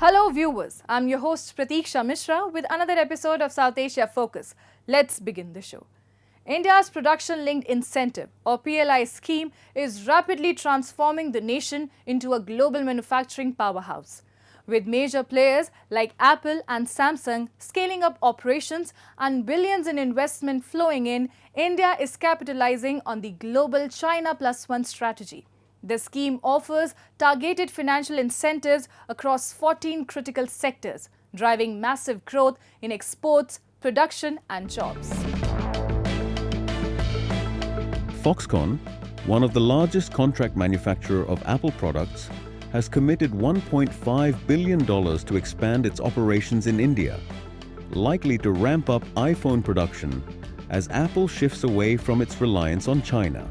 Hello viewers, I'm your host Pratiksha Mishra with another episode of South Asia Focus. Let's begin the show. India's Production-Linked Incentive or PLI scheme is rapidly transforming the nation into a global manufacturing powerhouse. With major players like Apple and Samsung scaling up operations and billions in investment flowing in, India is capitalizing on the global China Plus One strategy. The scheme offers targeted financial incentives across 14 critical sectors, driving massive growth in exports, production and jobs. Foxconn, one of the largest contract manufacturer of Apple products, has committed $1.5 billion to expand its operations in India, likely to ramp up iPhone production as Apple shifts away from its reliance on China.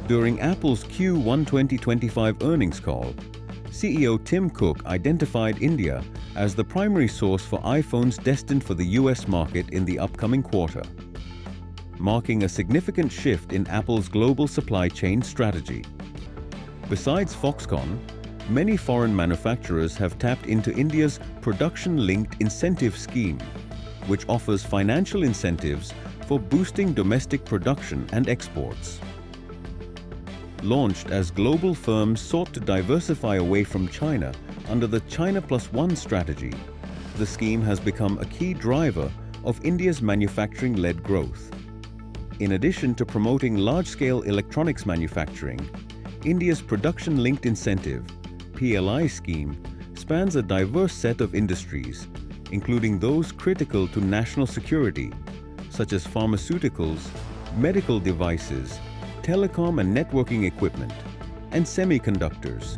During Apple's Q1 2025 earnings call, CEO Tim Cook identified India as the primary source for iPhones destined for the US market in the upcoming quarter, marking a significant shift in Apple's global supply chain strategy. Besides Foxconn, many foreign manufacturers have tapped into India's Production-Linked Incentive Scheme, which offers financial incentives for boosting domestic production and exports. Launched as global firms sought to diversify away from China under the China Plus One strategy, the scheme has become a key driver of India's manufacturing-led growth. In addition to promoting large-scale electronics manufacturing, India's Production-Linked Incentive (PLI) scheme spans a diverse set of industries, including those critical to national security, such as pharmaceuticals, medical devices, telecom and networking equipment, and semiconductors.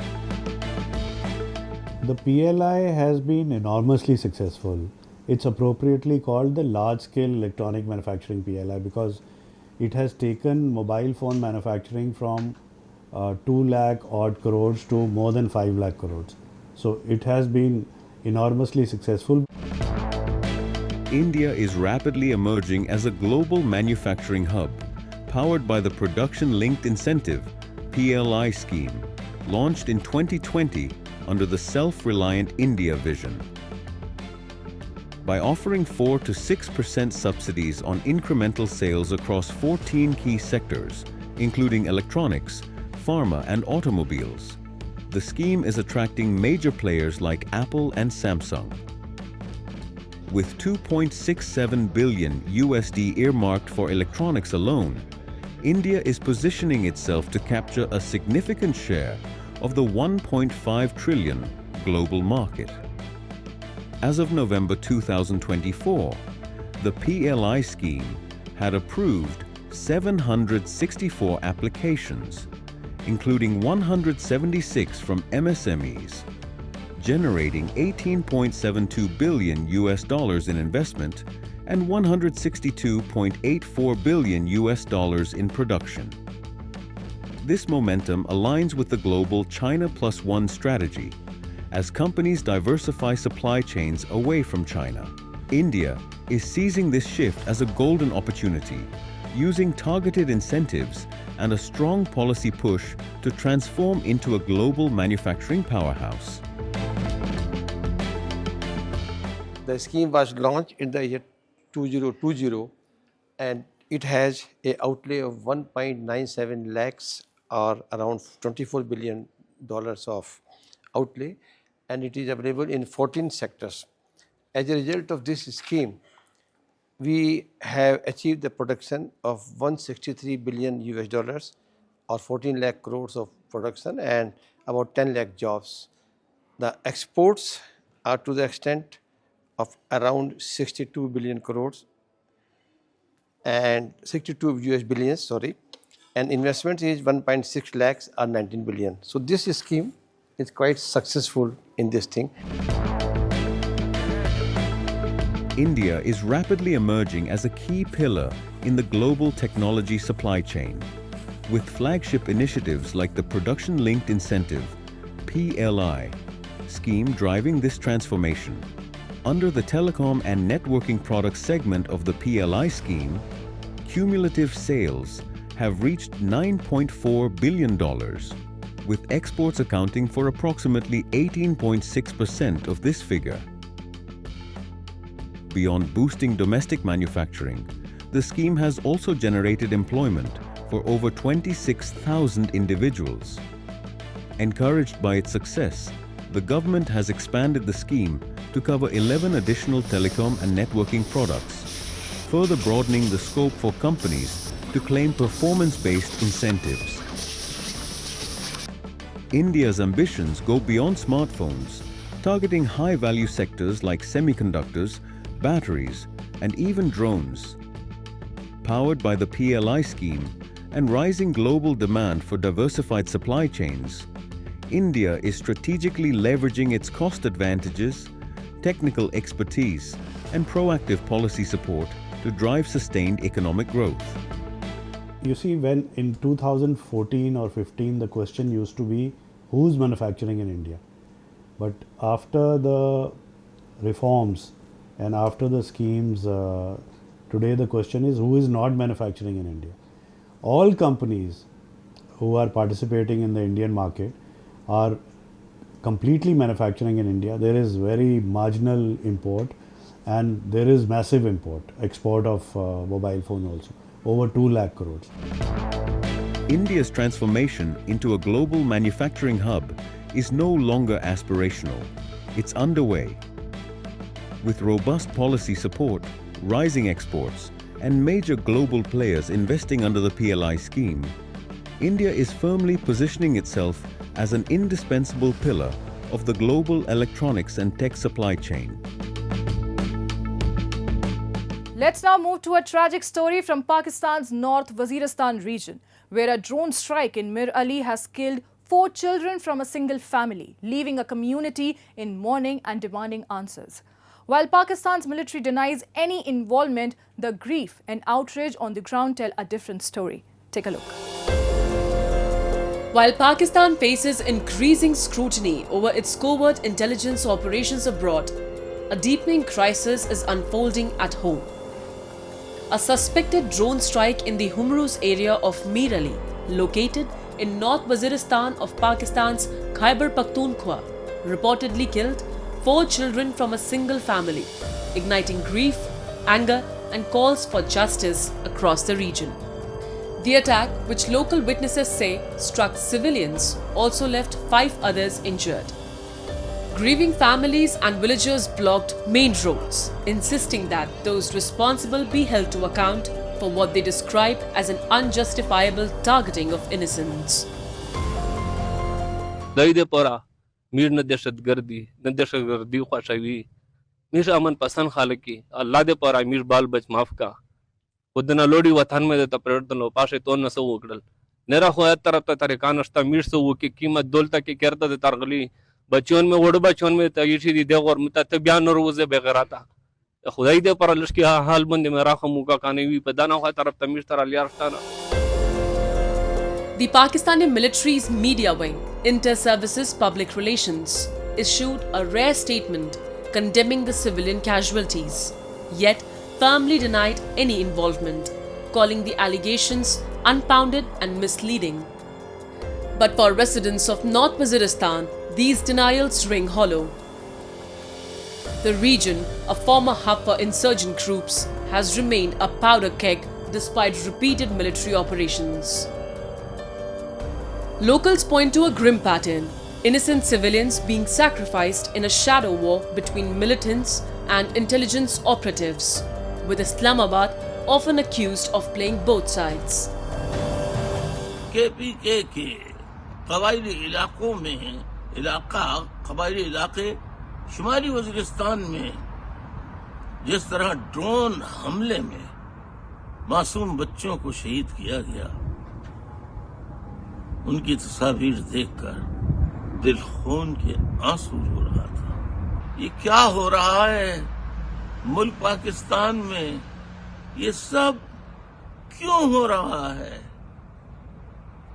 The PLI has been enormously successful. It's appropriately called the large-scale electronic manufacturing PLI because it has taken mobile phone manufacturing from 2 lakh odd crores to more than 5 lakh crores. So it has been enormously successful. India is rapidly emerging as a global manufacturing hub, powered by the Production-Linked Incentive (PLI) scheme, launched in 2020 under the Self-Reliant India vision. By offering 4 to 6% subsidies on incremental sales across 14 key sectors, including electronics, pharma and automobiles, the scheme is attracting major players like Apple and Samsung. With $2.67 billion earmarked for electronics alone, India is positioning itself to capture a significant share of the $1.5 trillion global market. As of November 2024, the PLI scheme had approved 764 applications, including 176 from MSMEs, generating $18.72 billion in investment and $162.84 billion in production. This momentum aligns with the global China Plus One strategy as companies diversify supply chains away from China. India is seizing this shift as a golden opportunity, using targeted incentives and a strong policy push to transform into a global manufacturing powerhouse. The scheme was launched in the year 2020 and it has an outlay of 1.97 lakhs or around $24 billion of outlay, and it is available in 14 sectors. As a result of this scheme, we have achieved the production of $163 billion or 14 lakh crores of production and about 10 lakh jobs. The exports are to the extent of around 62 billion crores and 62 US billions, sorry, and investment is 1.6 lakhs or 19 billion. So this scheme is quite successful in this thing. India is rapidly emerging as a key pillar in the global technology supply chain, with flagship initiatives like the Production-Linked Incentive (PLI) scheme driving this transformation. Under the telecom and networking products segment of the PLI scheme, cumulative sales have reached $9.4 billion, with exports accounting for approximately 18.6% of this figure. Beyond boosting domestic manufacturing, the scheme has also generated employment for over 26,000 individuals. Encouraged by its success, the government has expanded the scheme to cover 11 additional telecom and networking products, further broadening the scope for companies to claim performance-based incentives. India's ambitions go beyond smartphones, targeting high-value sectors like semiconductors, batteries, and even drones. Powered by the PLI scheme and rising global demand for diversified supply chains, India is strategically leveraging its cost advantages, technical expertise, and proactive policy support to drive sustained economic growth. You see, when in 2014 or 15, the question used to be, who's manufacturing in India? But after the reforms and after the schemes, today the question is, who is not manufacturing in India? All companies who are participating in the Indian market are completely manufacturing in India. There is very marginal import and there is massive export of mobile phone also, over 2 lakh crores. India's transformation into a global manufacturing hub is no longer aspirational. It's underway. With robust policy support, rising exports, and major global players investing under the PLI scheme, India is firmly positioning itself as an indispensable pillar of the global electronics and tech supply chain. Let's now move to a tragic story from Pakistan's North Waziristan region, where a drone strike in Mir Ali has killed 4 children from a single family, leaving a community in mourning and demanding answers. While Pakistan's military denies any involvement, the grief and outrage on the ground tell a different story. Take a look. While Pakistan faces increasing scrutiny over its covert intelligence operations abroad, a deepening crisis is unfolding at home. A suspected drone strike in the Humruz area of Mir Ali, located in North Waziristan of Pakistan's Khyber Pakhtunkhwa, reportedly killed 4 children from a single family, igniting grief, anger, and calls for justice across the region. The attack, which local witnesses say struck civilians, also left 5 others injured. Grieving families and villagers blocked main roads, insisting that those responsible be held to account for what they describe as an unjustifiable targeting of innocents. میر نه دهشتګردي نه دهشتګردي خوښوي میر امن پسند خلک کی الله دې پر امیر بال بچ معاف کا خودنا لوړي وطن مې د پرورتنو پاشه تو نه سو وکړل نه را خو طرف ته طریقان شته میر سو وکي قیمت دولت کې کرته د ترغلی بچون مې وړ بچون مې ته یشي دي دغور مت ته بیان روزه بغیراتا خدای دې پر لشکي حال باندې مې را خو موکا کاني وي په دانه خو طرف ته میر تر الیارستانه. The Pakistani military's media wing, Inter-Services Public Relations, issued a rare statement condemning the civilian casualties, yet firmly denied any involvement, calling the allegations unfounded and misleading. But for residents of North Waziristan, these denials ring hollow. The region, a former hub for insurgent groups, has remained a powder keg despite repeated military operations. Locals point to a grim pattern, innocent civilians being sacrificed in a shadow war between militants and intelligence operatives, with Islamabad often accused of playing both sides. KPK के कबायली इलाकों में कबायली इलाके शुमाली वज़ीरिस्तान में जिस तरह drone हमले में मासूम बच्चों को शहीद किया गया, उनकी तस्वीर देखकर दिल खून के आंसू रो रहा था। ये क्या हो रहा है मुल्क पाकिस्तान में? ये सब क्यों हो रहा है?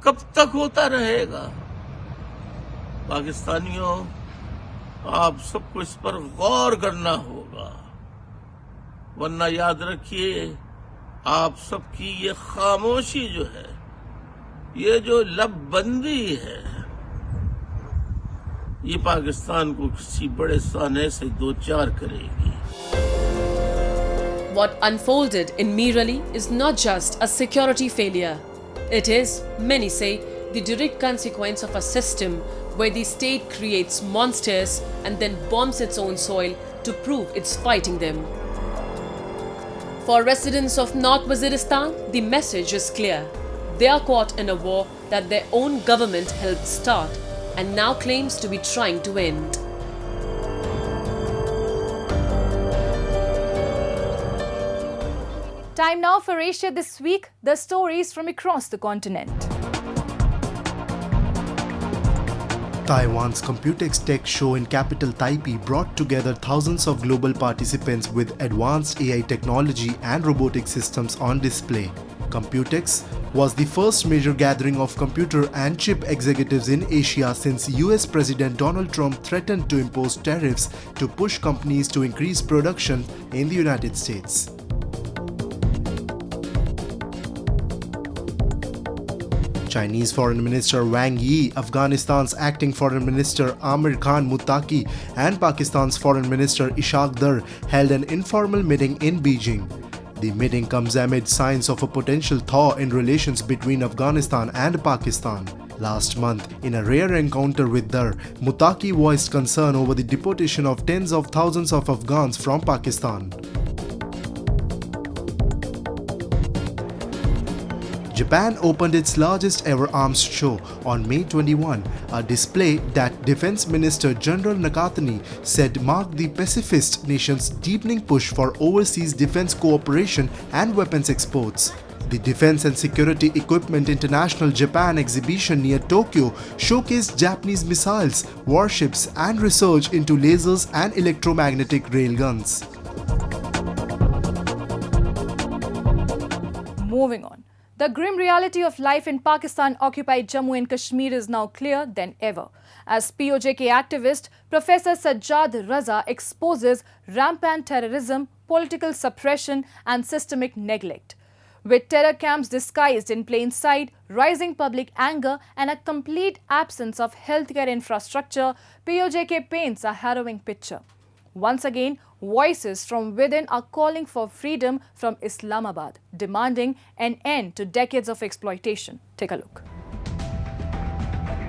कब तक होता रहेगा? पाकिस्तानियों, आप सबको इस पर गौर करना होगा, वरना याद रखिए आप सबकी ये खामोशी जो है, ये जो लबबंदी है, ये पाकिस्तान को किसी बड़े साने से दो चार करेगी। What unfolded in Mir Ali is not just a security failure. It is, many say, the direct consequence of a system where the state creates monsters and then bombs its own soil to prove it's fighting them. For residents of North Waziristan, the message is clear. They are caught in a war that their own government helped start and now claims to be trying to end. Time now for Asia This Week, the stories from across the continent. Taiwan's Computex Tech Show in capital Taipei brought together thousands of global participants with advanced AI technology and robotic systems on display. Computex was the first major gathering of computer and chip executives in Asia since US President Donald Trump threatened to impose tariffs to push companies to increase production in the United States. Chinese Foreign Minister Wang Yi, Afghanistan's acting Foreign Minister Amir Khan Muttaqi, and Pakistan's Foreign Minister Ishaq Dar held an informal meeting in Beijing. The meeting comes amid signs of a potential thaw in relations between Afghanistan and Pakistan. Last month, in a rare encounter with Dar, Muttaqi voiced concern over the deportation of tens of thousands of Afghans from Pakistan. Japan opened its largest ever arms show on May 21, a display that Defense Minister General Nakatani said marked the pacifist nation's deepening push for overseas defense cooperation and weapons exports. The Defense and Security Equipment International Japan exhibition near Tokyo showcased Japanese missiles, warships, and research into lasers and electromagnetic railguns. Moving on. The grim reality of life in Pakistan-occupied Jammu and Kashmir is now clearer than ever, as POJK activist Professor Sajjad Raza exposes rampant terrorism, political suppression and systemic neglect. With terror camps disguised in plain sight, rising public anger and a complete absence of healthcare infrastructure, POJK paints a harrowing picture. Once again, voices from within are calling for freedom from Islamabad, demanding an end to decades of exploitation. Take a look.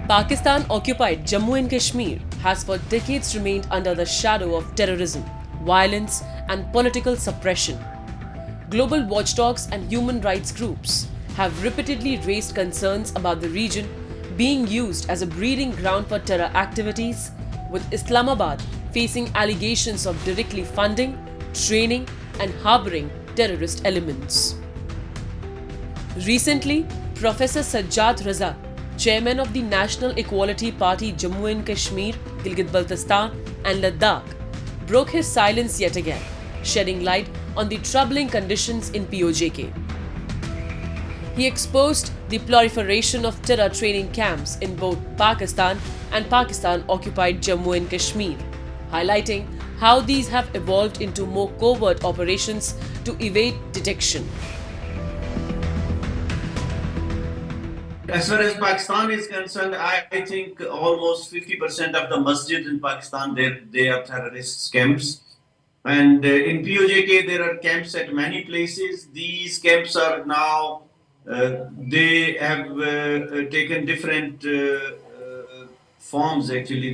Pakistan-occupied Jammu and Kashmir has for decades remained under the shadow of terrorism, violence and political suppression. Global watchdogs and human rights groups have repeatedly raised concerns about the region being used as a breeding ground for terror activities, with Islamabad facing allegations of directly funding, training and harboring terrorist elements. Recently, Professor Sajjad Raza, chairman of the National Equality Party Jammu and Kashmir, Gilgit-Baltistan and Ladakh, broke his silence yet again, shedding light on the troubling conditions in POJK. He exposed the proliferation of terror training camps in both Pakistan and Pakistan-occupied Jammu and Kashmir, highlighting how these have evolved into more covert operations to evade detection. As far as Pakistan is concerned, I think almost 50% of the masjids in Pakistan, they are terrorist camps. And in POJK, there are camps at many places. These camps are now, they have taken different forms actually.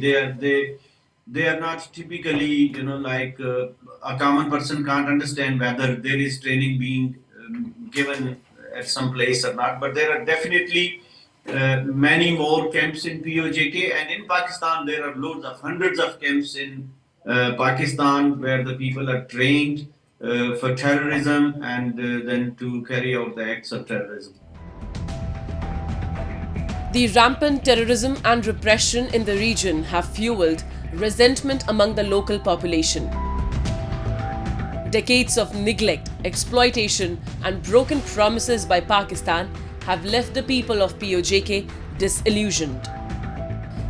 They are not typically, like a common person can't understand whether there is training being given at some place or not. But there are definitely many more camps in POJK, and in Pakistan there are hundreds of camps in Pakistan where the people are trained for terrorism and then to carry out the acts of terrorism. The rampant terrorism and repression in the region have fueled resentment among the local population. Decades of neglect, exploitation and broken promises by Pakistan have left the people of POJK disillusioned.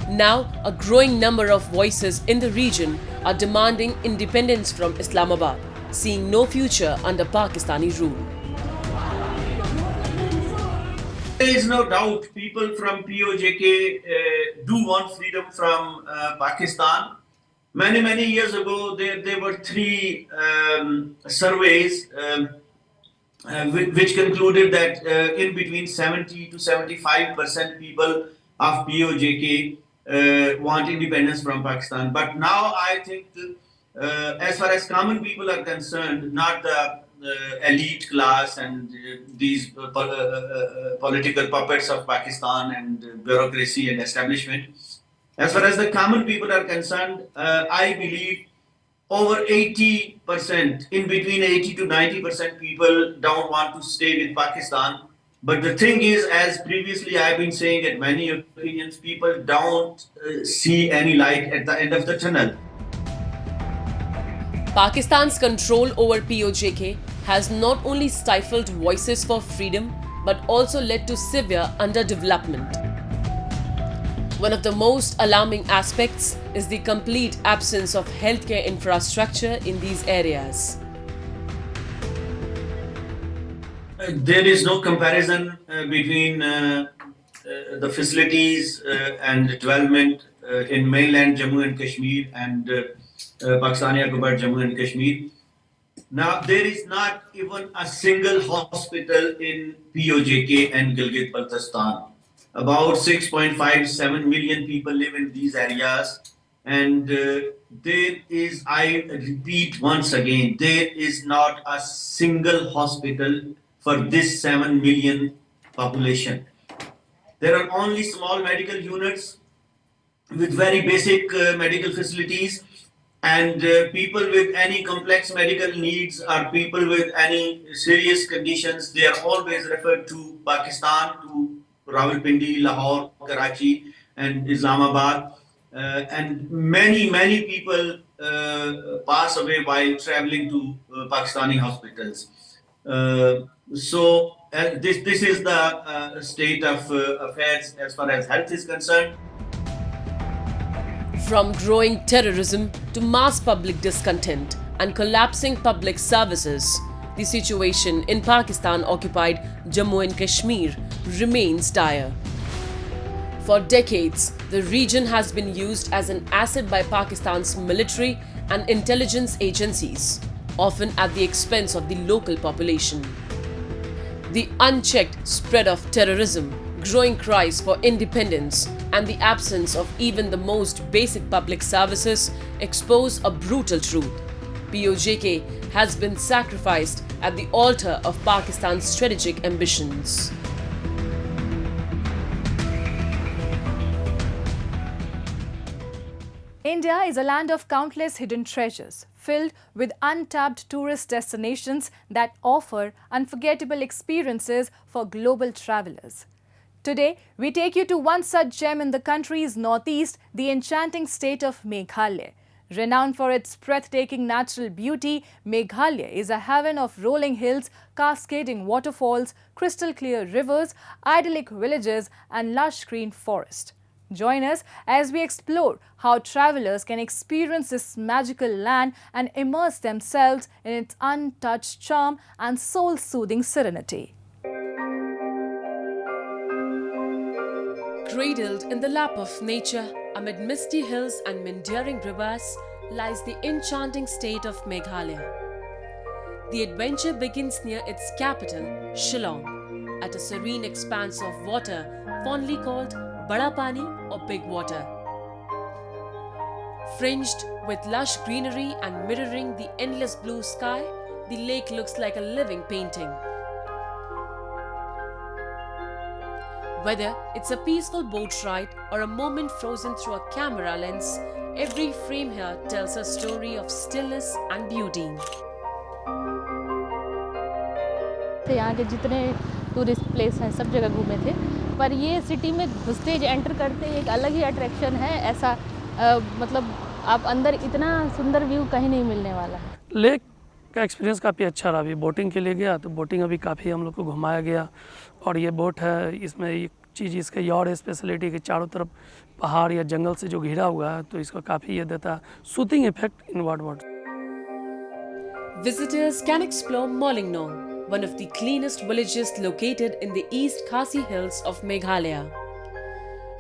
Now, a growing number of voices in the region are demanding independence from Islamabad, seeing no future under Pakistani rule. is no doubt people from POJK do want freedom from Pakistan. Many years ago, there were three surveys which concluded that in between 70 to 75% people of POJK want independence from Pakistan. But now I think, as far as common people are concerned, not the elite class and these political puppets of Pakistan and bureaucracy and establishment. As far as the common people are concerned, I believe over 80%, in between 80 to 90% people don't want to stay with Pakistan. But the thing is, as previously I've been saying at many opinions, people don't see any light at the end of the tunnel. Pakistan's control over POJK has not only stifled voices for freedom but also led to severe underdevelopment. One of the most alarming aspects is the complete absence of healthcare infrastructure in these areas. There is no comparison between the facilities and development in mainland Jammu and Kashmir and Pakistani occupied Jammu and Kashmir. Now, there is not even a single hospital in POJK and Gilgit-Baltistan. About 6.57 million people live in these areas, and there is, I repeat once again, there is not a single hospital for this 7 million population. There are only small medical units with very basic medical facilities, and people with any complex medical needs or people with any serious conditions, they are always referred to Pakistan, to Rawalpindi, Lahore, Karachi, and Islamabad. And many people pass away while traveling to Pakistani hospitals. So this is the state of affairs as far as health is concerned. From growing terrorism to mass public discontent and collapsing public services, the situation in Pakistan-occupied Jammu and Kashmir remains dire. For decades, the region has been used as an asset by Pakistan's military and intelligence agencies, often at the expense of the local population. The unchecked spread of terrorism, growing cries for independence, and the absence of even the most basic public services expose a brutal truth. POJK has been sacrificed at the altar of Pakistan's strategic ambitions. India is a land of countless hidden treasures, filled with untapped tourist destinations that offer unforgettable experiences for global travelers. Today, we take you to one such gem in the country's northeast, the enchanting state of Meghalaya. Renowned for its breathtaking natural beauty, Meghalaya is a haven of rolling hills, cascading waterfalls, crystal clear rivers, idyllic villages, and lush green forest. Join us as we explore how travelers can experience this magical land and immerse themselves in its untouched charm and soul-soothing serenity. Cradled in the lap of nature, amid misty hills and meandering rivers, lies the enchanting state of Meghalaya. The adventure begins near its capital, Shillong, at a serene expanse of water fondly called Bada Pani or Big Water. Fringed with lush greenery and mirroring the endless blue sky, the lake looks like a living painting. Whether it's a peaceful boat ride or a moment frozen through a camera lens, every frame here tells a story of stillness and beauty. यहाँ के जितने tourist place हैं सब जगह घूमे थे, पर ये सिटी में घुसते एंटर करते एक अलग ही अट्रैक्शन है। ऐसा मतलब आप अंदर इतना सुंदर व्यू कहीं नहीं मिलने वाला है। लेक का एक्सपीरियंस काफ़ी अच्छा रहा। अभी बोटिंग के लिए गया तो बोटिंग अभी काफ़ी हम लोग को घुमाया गया, और ये बोट है, इसमें एक चीज़ इसका ये और है स्पेशलिटी कि चारों तरफ पहाड़ या जंगल से जो घिरा हुआ है, तो इसको काफ़ी ये देता है soothing effect in word. Visitors can explore mourning, one of the cleanest villages located in the East Khasi Hills of Meghalaya.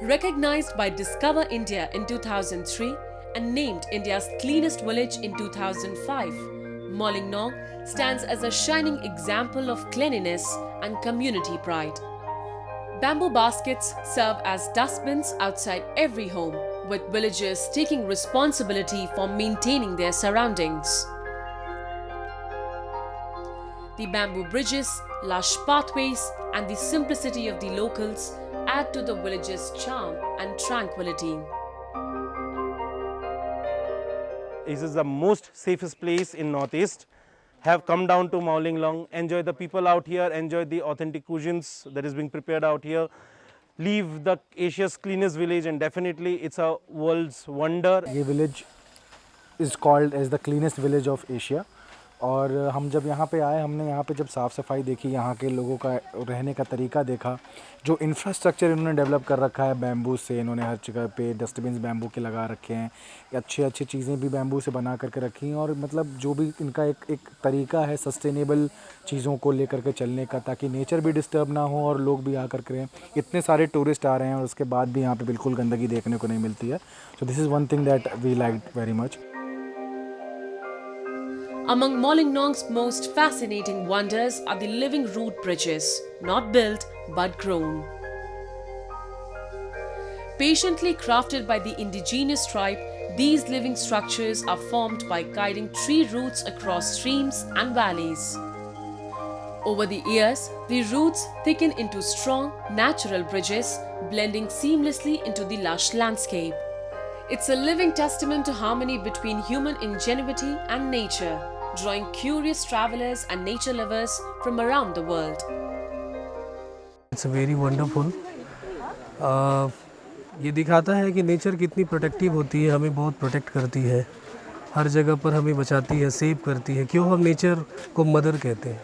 Recognized by Discover India in 2003 and named India's cleanest village in 2005, Mourning stands as a shining example of cleanliness and community pride. Bamboo baskets serve as dustbins outside every home, with villagers taking responsibility for maintaining their surroundings. The bamboo bridges, lush pathways, and the simplicity of the locals add to the village's charm and tranquility. This is the most safest place in Northeast. Have come down to Mawling Long, enjoy the people out here, enjoy the authentic cuisines that is being prepared out here. Leave the Asia's cleanest village, and definitely it's a world's wonder. ये village is called as the cleanest village of Asia. और हम जब यहाँ पे आए, हमने यहाँ पे जब साफ़ सफाई देखी, यहाँ के लोगों का रहने का तरीका देखा, जो इंफ्रास्ट्रक्चर इन्होंने डेवलप कर रखा है बैम्बू से, इन्होंने हर जगह पे डस्टबिन्स बैम्बू के लगा रखे हैं, अच्छी अच्छी चीज़ें भी बैम्बू से बना करके रखी हैं, और मतलब जो भी इनका एक तरीका है सस्टेनेबल चीज़ों को लेकर के चलने का, ताकि नेचर भी डिस्टर्ब ना हो और लोग भी आकर करें। इतने सारे टूरिस्ट आ रहे हैं और उसके बाद भी यहाँ पे बिल्कुल गंदगी देखने को नहीं मिलती है। So this is one thing that we liked very much. Among Molingnong's most fascinating wonders are the living root bridges, not built but grown. Patiently crafted by the indigenous tribe, these living structures are formed by guiding tree roots across streams and valleys. Over the years, the roots thicken into strong, natural bridges, blending seamlessly into the lush landscape. It's a living testament to harmony between human ingenuity and nature, drawing curious travelers and nature lovers from around the world. It's very wonderful. ये दिखाता है कि nature कितनी protective होती है, हमें बहुत protect करती है, हर जगह पर हमें बचाती है, सेव करती है। क्यों हम नेचर को मदर कहते हैं,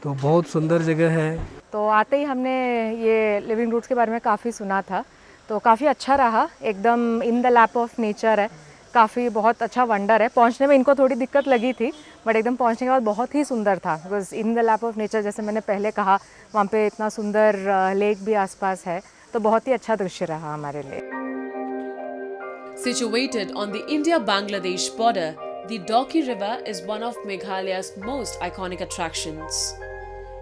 तो बहुत सुंदर जगह है। तो आते ही हमने ये लिविंग रूट्स के बारे में काफ़ी सुना था, तो काफ़ी अच्छा रहा। एकदम in the lap of nature है, काफ़ी बहुत अच्छा वंडर है। पहुंचने में इनको थोड़ी दिक्कत लगी थी, बट एकदम पहुंचने के बाद बहुत ही सुंदर था। Because in the lap of nature, जैसे मैंने पहले कहा, वहाँ पे इतना सुंदर लेक भी आसपास है, तो बहुत ही अच्छा दृश्य रहा हमारे लिए। Situated on the India-Bangladesh border, the Dauki River is one of Meghalaya's most iconic attractions.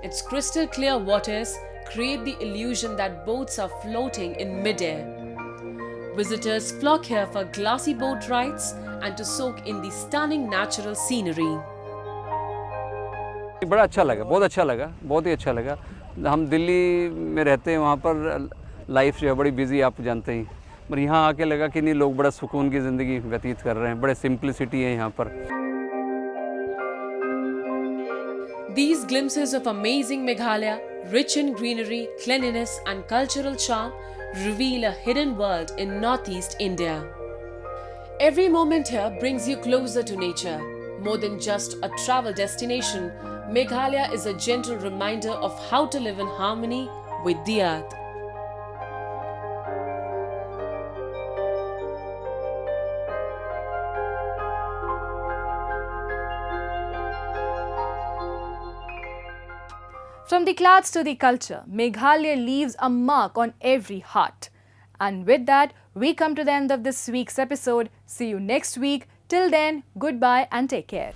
Its crystal clear waters create the illusion that boats are floating in mid-air. Visitors flock here for glassy boat rides and to soak in the stunning natural scenery. बड़ा अच्छा लगा, बहुत अच्छा लगा, बहुत ही अच्छा लगा। हम दिल्ली में रहते हैं, वहाँ पर लाइफ जो है बड़ी बिजी, आप जानते हैं, पर यहाँ आके लगा कि नहीं, लोग बड़ा सुकून की ज़िंदगी व्यतीत कर रहे हैं, बड़े सिंपलिसिटी है यहाँ पर। These glimpses of amazing Meghalaya, rich in greenery, cleanliness and cultural charm, reveal a hidden world in Northeast India. Every moment here brings you closer to nature. More than just a travel destination, Meghalaya is a gentle reminder of how to live in harmony with the earth. From the clouds to the culture, Meghalaya leaves a mark on every heart. And with that, we come to the end of this week's episode. See you next week. Till then, goodbye and take care.